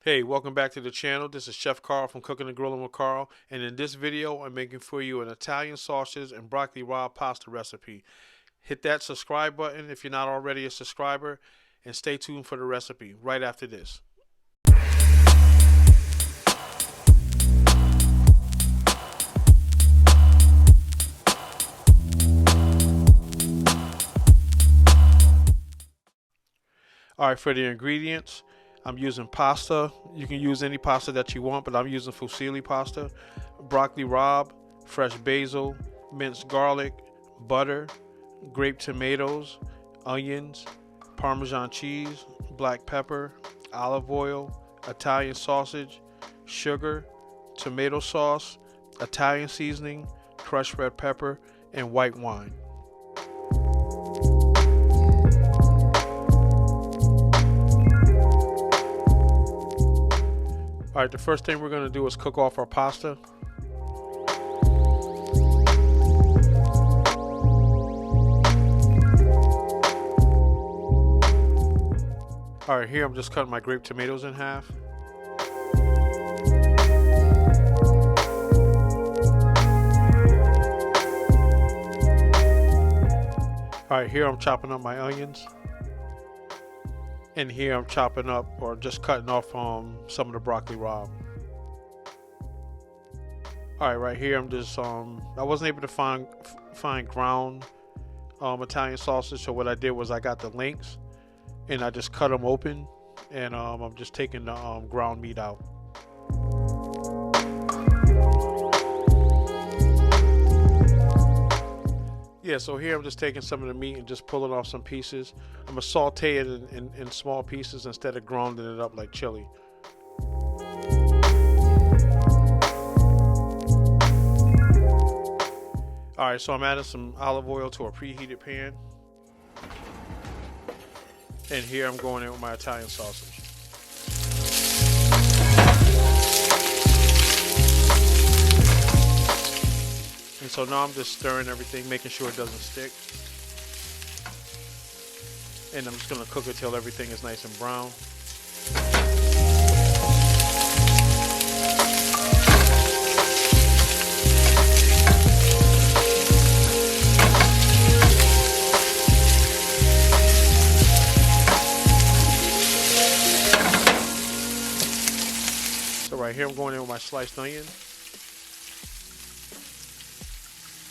Hey, welcome back to the channel. This is Chef Carl from Cooking and Grilling with Carl, and in this video I'm making for you an Italian sausage and broccoli rabe pasta recipe. Hit that subscribe button if you're not already a subscriber, and stay tuned for the recipe right after this. Alright, for the ingredients, I'm using pasta. You can use any pasta that you want, but I'm using fusilli pasta, broccoli rabe, fresh basil, minced garlic, butter, grape tomatoes, onions, Parmesan cheese, black pepper, olive oil, Italian sausage, sugar, tomato sauce, Italian seasoning, crushed red pepper, and white wine. Alright, the first thing we're going to do is cook off our pasta. Alright, here I'm just cutting my grape tomatoes in half. Alright, here I'm chopping up my onions. And here I'm chopping up or just cutting off some of the broccoli rabe. Alright, right here I'm just I wasn't able to find ground Italian sausage, so what I did was I got the links and I just cut them open, and I'm just taking the ground meat out. Yeah, so here I'm just taking some of the meat and just pulling off some pieces. I'm going to saute it in small pieces instead of grinding it up like chili. Alright, so I'm adding some olive oil to a preheated pan. And here I'm going in with my Italian sausage. And so now I'm just stirring everything, making sure it doesn't stick. And I'm just going to cook it till everything is nice and brown. So right here I'm going in with my sliced onion.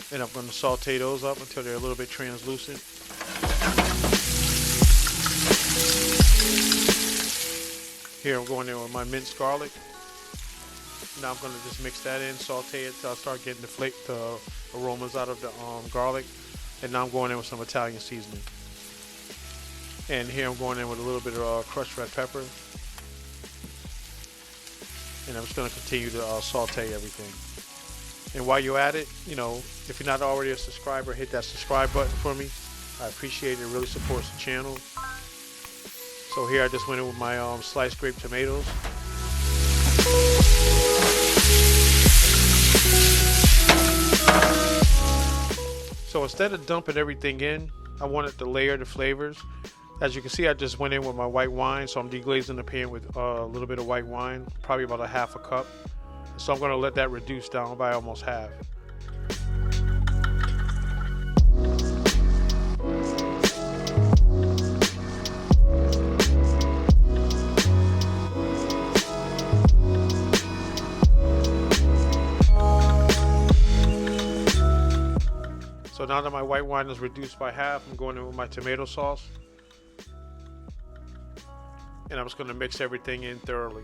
And I'm going to saute those up until they're a little bit translucent. Here I'm going in with my minced garlic. Now I'm going to just mix that in, saute it till I start getting the aromas out of the garlic. And now I'm going in with some Italian seasoning. And here I'm going in with a little bit of crushed red pepper. And I'm just going to continue to saute everything. And while you're at it, if you're not already a subscriber, hit that subscribe button for me. I appreciate it. It really supports the channel. So here I just went in with my sliced grape tomatoes. So instead of dumping everything in, I wanted to layer the flavors. As you can see, I just went in with my white wine. So I'm deglazing the pan with a little bit of white wine, probably about a half a cup. So I'm going to let that reduce down by almost half. So now that my white wine is reduced by half, I'm going in with my tomato sauce. And I'm just going to mix everything in thoroughly.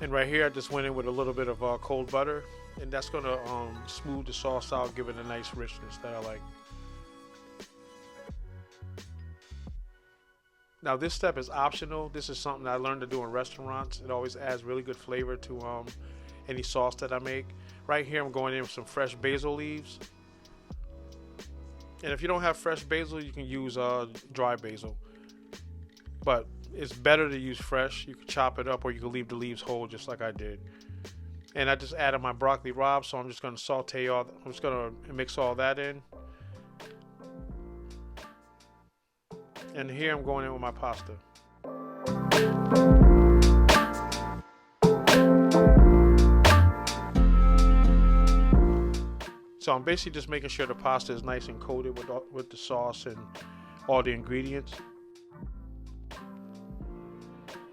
And right here I just went in with a little bit of cold butter, and that's going to smooth the sauce out, give it a nice richness that I like. Now this step is optional. This is something I learned to do in restaurants. It always adds really good flavor to any sauce that I make. Right here I'm going in with some fresh basil leaves. And if you don't have fresh basil, you can use dry basil. But it's better to use fresh. You can chop it up or you can leave the leaves whole just like I did. And I just added my broccoli rabe, so I'm just going to saute I'm just going to mix all that in. And here I'm going in with my pasta. So I'm basically just making sure the pasta is nice and coated with the sauce and all the ingredients.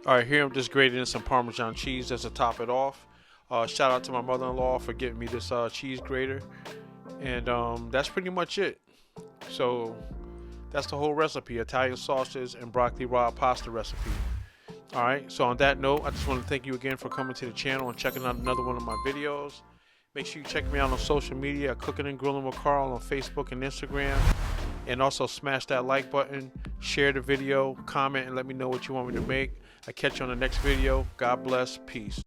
Alright, here I'm just grating in some Parmesan cheese just to top it off. Shout out to my mother-in-law for getting me this cheese grater. And that's pretty much it. So that's the whole recipe, Italian sausage and broccoli rabe pasta recipe. Alright, so on that note, I just want to thank you again for coming to the channel and checking out another one of my videos. Make sure you check me out on social media at Cooking and Grilling with Carl on Facebook and Instagram. And also smash that like button, share the video, comment, and let me know what you want me to make. I'll catch you on the next video. God bless. Peace.